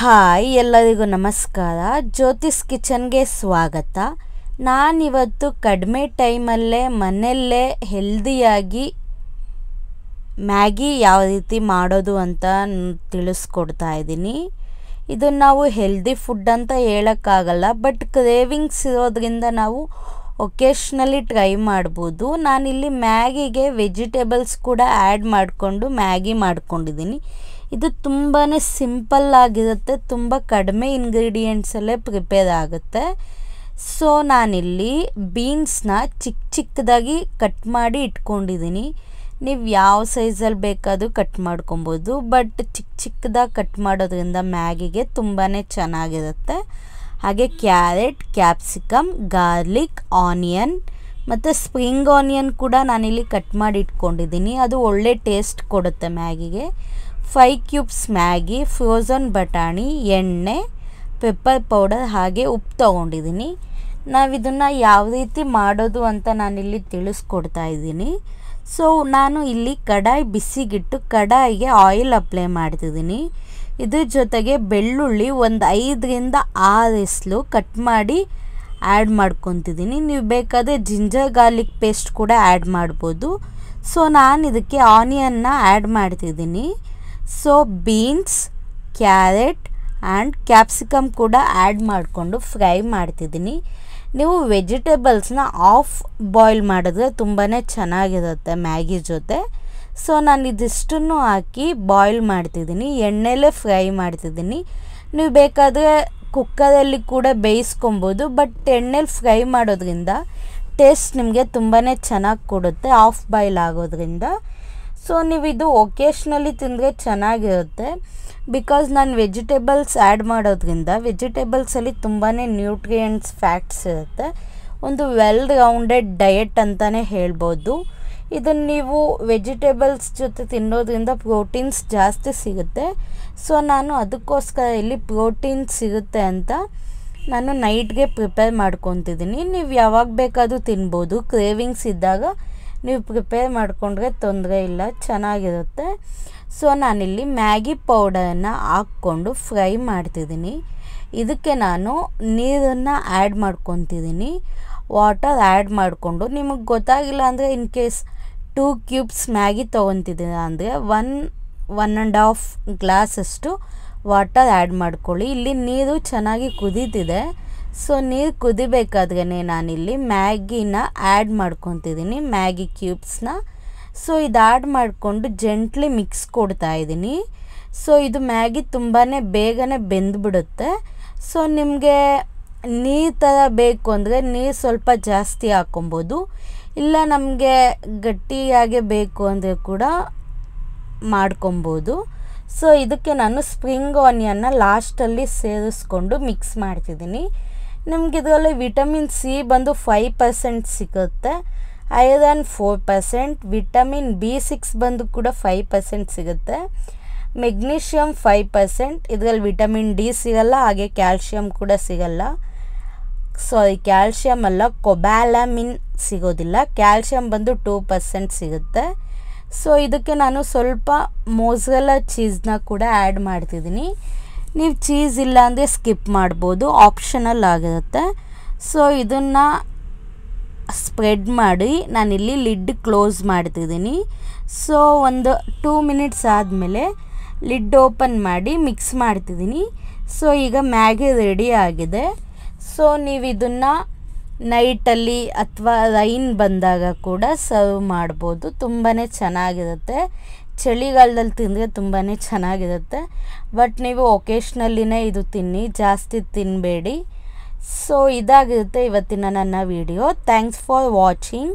Hi ಎಲ್ಲರಿಗೂ ನಮಸ್ಕಾರ. ಜ್ಯೋತಿಸ್ ಕಿಚನ್ಗೆ ಸ್ವಾಗತ. ನಾನಿವತ್ತು ಕಡಿಮೆ ಟೈಮಲ್ಲೇ ಮನೆಯಲ್ಲೇ ಹೆಲ್ದಿಯಾಗಿ ಮ್ಯಾಗಿ ಯಾವ ರೀತಿ ಮಾಡೋದು ಅಂತ ತಿಳಿಸ್ಕೊಡ್ತಾ ಇದ್ದೀನಿ. ಇದನ್ನು ನಾವು ಹೆಲ್ದಿ ಫುಡ್ ಅಂತ ಹೇಳೋಕ್ಕಾಗಲ್ಲ, ಬಟ್ ಕ್ರೇವಿಂಗ್ಸ್ ಇರೋದ್ರಿಂದ ನಾವು ಒಕೇಶ್ನಲಿ ಟ್ರೈ ಮಾಡ್ಬೋದು. ನಾನಿಲ್ಲಿ ಮ್ಯಾಗಿಗೆ ವೆಜಿಟೇಬಲ್ಸ್ ಕೂಡ ಆ್ಯಡ್ ಮಾಡಿಕೊಂಡು ಮ್ಯಾಗಿ ಮಾಡ್ಕೊಂಡಿದ್ದೀನಿ. ಇದು ತುಂಬಾ ಸಿಂಪಲ್ ಆಗಿರುತ್ತೆ, ತುಂಬ ಕಡಿಮೆ ಇಂಗ್ರೀಡಿಯೆಂಟ್ಸಲ್ಲೇ ಪ್ರಿಪೇರ್ ಆಗುತ್ತೆ. ಸೊ ನಾನಿಲ್ಲಿ ಬೀನ್ಸ್ನ ಚಿಕ್ಕದಾಗಿ ಕಟ್ ಮಾಡಿ ಇಟ್ಕೊಂಡಿದ್ದೀನಿ. ನೀವು ಯಾವ ಸೈಜಲ್ಲಿ ಬೇಕಾದರೂ ಕಟ್ ಮಾಡ್ಕೊಬೋದು, ಬಟ್ ಚಿಕ್ಕದಾಗಿ ಕಟ್ ಮಾಡೋದ್ರಿಂದ ಮ್ಯಾಗಿಗೆ ತುಂಬಾ ಚೆನ್ನಾಗಿರುತ್ತೆ. ಹಾಗೆ ಕ್ಯಾರೆಟ್, ಕ್ಯಾಪ್ಸಿಕಮ್, ಗಾರ್ಲಿಕ್, ಆನಿಯನ್ ಮತ್ತು ಸ್ಪ್ರಿಂಗ್ ಆನಿಯನ್ ಕೂಡ ನಾನಿಲ್ಲಿ ಕಟ್ ಮಾಡಿ ಇಟ್ಕೊಂಡಿದ್ದೀನಿ. ಅದು ಒಳ್ಳೆ ಟೇಸ್ಟ್ ಕೊಡುತ್ತೆ ಮ್ಯಾಗಿಗೆ. 5 ಕ್ಯೂಬ್ಸ್ ಮ್ಯಾಗಿ, ಫ್ರೋಝನ್ ಬಟಾಣಿ, ಎಣ್ಣೆ, ಪೆಪ್ಪರ್ ಪೌಡರ್ ಹಾಗೆ ಉಪ್ಪು ತೊಗೊಂಡಿದ್ದೀನಿ. ನಾವಿದನ್ನು ಯಾವ ರೀತಿ ಮಾಡೋದು ಅಂತ ನಾನಿಲ್ಲಿ ತಿಳಿಸ್ಕೊಡ್ತಾ ಇದ್ದೀನಿ. ಸೊ ನಾನು ಇಲ್ಲಿ ಕಡಾಯಿ ಬಿಸಿಗಿಟ್ಟು ಕಡಾಯಿಗೆ ಆಯಿಲ್ ಅಪ್ಲೈ ಮಾಡ್ತಿದ್ದೀನಿ. ಇದ್ರ ಜೊತೆಗೆ ಬೆಳ್ಳುಳ್ಳಿ ಒಂದು 5ರಿಂದ 6 ಎಸ್ಲು ಕಟ್ ಮಾಡಿ ಆ್ಯಡ್ ಮಾಡ್ಕೊತಿದ್ದೀನಿ. ನೀವು ಬೇಕಾದರೆ ಜಿಂಜರ್ ಗಾರ್ಲಿಕ್ ಪೇಸ್ಟ್ ಕೂಡ ಆ್ಯಡ್ ಮಾಡ್ಬೋದು. ಸೊ ನಾನು ಇದಕ್ಕೆ ಆನಿಯನ್ನ ಆ್ಯಡ್ ಮಾಡ್ತಿದ್ದೀನಿ. So beans, carrot and capsicum ಕೂಡ ಆ್ಯಡ್ ಮಾಡಿಕೊಂಡು ಫ್ರೈ ಮಾಡ್ತಿದ್ದೀನಿ. ನೀವು ವೆಜಿಟೇಬಲ್ಸ್ನ ಆಫ್ ಬಾಯ್ಲ್ ಮಾಡಿದ್ರೆ ತುಂಬಾ ಚೆನ್ನಾಗಿರುತ್ತೆ ಮ್ಯಾಗಿ ಜೊತೆ. ಸೊ ನಾನು ಇದಿಷ್ಟನ್ನು ಹಾಕಿ ಬಾಯ್ಲ್ ಮಾಡ್ತಿದ್ದೀನಿ, ಎಣ್ಣೆಲೇ ಫ್ರೈ ಮಾಡ್ತಿದ್ದೀನಿ. ನೀವು ಬೇಕಾದರೆ ಕುಕ್ಕರಲ್ಲಿ ಕೂಡ ಬೇಯಿಸ್ಕೊಬೋದು, ಬಟ್ ಎಣ್ಣೆಲಿ ಫ್ರೈ ಮಾಡೋದ್ರಿಂದ ಟೇಸ್ಟ್ ನಿಮಗೆ ತುಂಬಾ ಚೆನ್ನಾಗಿ ಕೊಡುತ್ತೆ ಆಫ್ ಬಾಯ್ಲ್ ಆಗೋದ್ರಿಂದ. ಸೊ ನೀವು ಇದು ಒಕೇಶ್ನಲಿ ತಿಂದರೆ ಚೆನ್ನಾಗಿರುತ್ತೆ, ಬಿಕಾಸ್ ನಾನು ವೆಜಿಟೇಬಲ್ಸ್ ಆ್ಯಡ್ ಮಾಡೋದ್ರಿಂದ ವೆಜಿಟೇಬಲ್ಸಲ್ಲಿ ತುಂಬಾ ನ್ಯೂಟ್ರಿಯೆಂಟ್ಸ್, ಫ್ಯಾಟ್ಸ್ ಇರುತ್ತೆ. ಒಂದು ವೆಲ್ ರೌಂಡೆಡ್ ಡಯಟ್ ಅಂತಲೇ ಹೇಳ್ಬೋದು. ಇದನ್ನು ನೀವು ವೆಜಿಟೇಬಲ್ಸ್ ಜೊತೆ ತಿನ್ನೋದ್ರಿಂದ ಪ್ರೋಟೀನ್ಸ್ ಜಾಸ್ತಿ ಸಿಗುತ್ತೆ. ಸೊ ನಾನು ಅದಕ್ಕೋಸ್ಕರ ಇಲ್ಲಿ ಪ್ರೋಟೀನ್ ಸಿಗುತ್ತೆ ಅಂತ ನಾನು ನೈಟ್ಗೆ ಪ್ರಿಪೇರ್ ಮಾಡ್ಕೊತಿದ್ದೀನಿ. ನೀವು ಯಾವಾಗ ಬೇಕಾದರೂ ತಿನ್ಬೋದು, ಕ್ರೇವಿಂಗ್ಸ್ ಇದ್ದಾಗ ನೀವು ಪ್ರಿಪೇರ್ ಮಾಡಿಕೊಂಡ್ರೆ ತೊಂದರೆ ಇಲ್ಲ, ಚೆನ್ನಾಗಿರುತ್ತೆ. ಸೊ ನಾನಿಲ್ಲಿ ಮ್ಯಾಗಿ ಪೌಡರನ್ನು ಹಾಕ್ಕೊಂಡು ಫ್ರೈ ಮಾಡ್ತಿದ್ದೀನಿ. ಇದಕ್ಕೆ ನಾನು ನೀರನ್ನು ಆ್ಯಡ್ ಮಾಡ್ಕೊತಿದ್ದೀನಿ. ವಾಟರ್ ಆ್ಯಡ್ ಮಾಡಿಕೊಂಡು, ನಿಮಗೆ ಗೊತ್ತಾಗಿಲ್ಲ ಅಂದರೆ ಇನ್ ಕೇಸ್ 2 ಕ್ಯೂಬ್ಸ್ ಮ್ಯಾಗಿ ತೊಗೊತಿದ್ದೀರ ಅಂದರೆ 1.5 ಗ್ಲಾಸಷ್ಟು ವಾಟರ್ ಆ್ಯಡ್ ಮಾಡ್ಕೊಳ್ಳಿ. ಇಲ್ಲಿ ನೀರು ಚೆನ್ನಾಗಿ ಕುದೀತಿದೆ. ಸೊ ನೀರು ಕುದಿಬೇಕಾದ್ರೇ ನಾನಿಲ್ಲಿ ಮ್ಯಾಗಿನ ಆ್ಯಡ್ ಮಾಡ್ಕೊತಿದ್ದೀನಿ, ಮ್ಯಾಗಿ ಕ್ಯೂಬ್ಸ್ನ. ಸೊ ಇದು ಆ್ಯಡ್ ಮಾಡಿಕೊಂಡು ಜೆಂಟ್ಲಿ ಮಿಕ್ಸ್ ಕೊಡ್ತಾಯಿದ್ದೀನಿ. ಸೊ ಇದು ಮ್ಯಾಗಿ ತುಂಬಾ ಬೇಗನೆ ಬೆಂದ್ಬಿಡುತ್ತೆ. ಸೊ ನಿಮಗೆ ನೀರು ಥರ ಬೇಕು ಅಂದರೆ ನೀರು ಸ್ವಲ್ಪ ಜಾಸ್ತಿ ಹಾಕ್ಕೊಬೋದು, ಇಲ್ಲ ನಮಗೆ ಗಟ್ಟಿಯಾಗೆ ಬೇಕು ಅಂದರೆ ಕೂಡ ಮಾಡ್ಕೊಬೋದು. ಸೊ ಇದಕ್ಕೆ ನಾನು ಸ್ಪ್ರಿಂಗ್ ಆನಿಯನ್ನ ಲಾಸ್ಟಲ್ಲಿ ಸೇರಿಸ್ಕೊಂಡು ಮಿಕ್ಸ್ ಮಾಡ್ತಿದ್ದೀನಿ. ನಿಮ್ಗೆ ಇದರಲ್ಲಿ ವಿಟಮಿನ್ ಸಿ ಬಂದು 5% ಸಿಗುತ್ತೆ, ಐರನ್ 4%, ವಿಟಮಿನ್ B6 ಬಂದು ಕೂಡ 5% ಸಿಗುತ್ತೆ, ಮೆಗ್ನೀಷಿಯಮ್ 5%. ಇದರಲ್ಲಿ ವಿಟಮಿನ್ ಡಿ ಸಿಗಲ್ಲ, ಹಾಗೆ ಕ್ಯಾಲ್ಶಿಯಮ್ ಕೂಡ ಸಿಗಲ್ಲ. ಕ್ಯಾಲ್ಶಿಯಮ್ ಅಲ್ಲ, ಕೊಬ್ಯಾಲಮಿನ್ ಸಿಗೋದಿಲ್ಲ. ಕ್ಯಾಲ್ಶಿಯಮ್ ಬಂದು 2% ಸಿಗುತ್ತೆ. ಸೊ ಇದಕ್ಕೆ ನಾನು ಸ್ವಲ್ಪ ಮೊಝರೆಲ್ಲಾ ಚೀಸ್ನ ಕೂಡ ಆ್ಯಡ್ ಮಾಡ್ತಿದ್ದೀನಿ. ನೀವು ಚೀಸ್ ಇಲ್ಲ ಅಂದರೆ ಸ್ಕಿಪ್ ಮಾಡ್ಬೋದು, ಆಪ್ಷನಲ್ ಆಗಿರುತ್ತೆ. ಸೊ ಇದನ್ನು ಸ್ಪ್ರೆಡ್ ಮಾಡಿ ನಾನಿಲ್ಲಿ ಲಿಡ್ ಕ್ಲೋಸ್ ಮಾಡ್ತಿದ್ದೀನಿ. ಸೊ ಒಂದು 2 ಮಿನಿಟ್ಸ್ ಆದಮೇಲೆ ಲಿಡ್ ಓಪನ್ ಮಾಡಿ ಮಿಕ್ಸ್ ಮಾಡ್ತಿದ್ದೀನಿ. ಸೊ ಈಗ ಮ್ಯಾಗಿ ರೆಡಿ ಆಗಿದೆ. ಸೊ ನೀವು ಇದನ್ನು ನೈಟಲ್ಲಿ ಅಥವಾ ರೈನ್ ಬಂದಾಗ ಕೂಡ ಸರ್ವ್ ಮಾಡ್ಬೋದು, ತುಂಬಾ ಚೆನ್ನಾಗಿರುತ್ತೆ. ಚಳಿಗಾಲದಲ್ಲಿ ತಿಂದರೆ ತುಂಬಾ ಚೆನ್ನಾಗಿರುತ್ತೆ, ಬಟ್ ನೀವು ಒಕೇಶ್ನಲ್ಲಿನೇ ಇದು ತಿನ್ನಿ, ಜಾಸ್ತಿ ತಿನ್ನಬೇಡಿ. ಸೊ ಇದಾಗಿರುತ್ತೆ ಇವತ್ತಿನ ನನ್ನ ವಿಡಿಯೋ. Thanks for watching.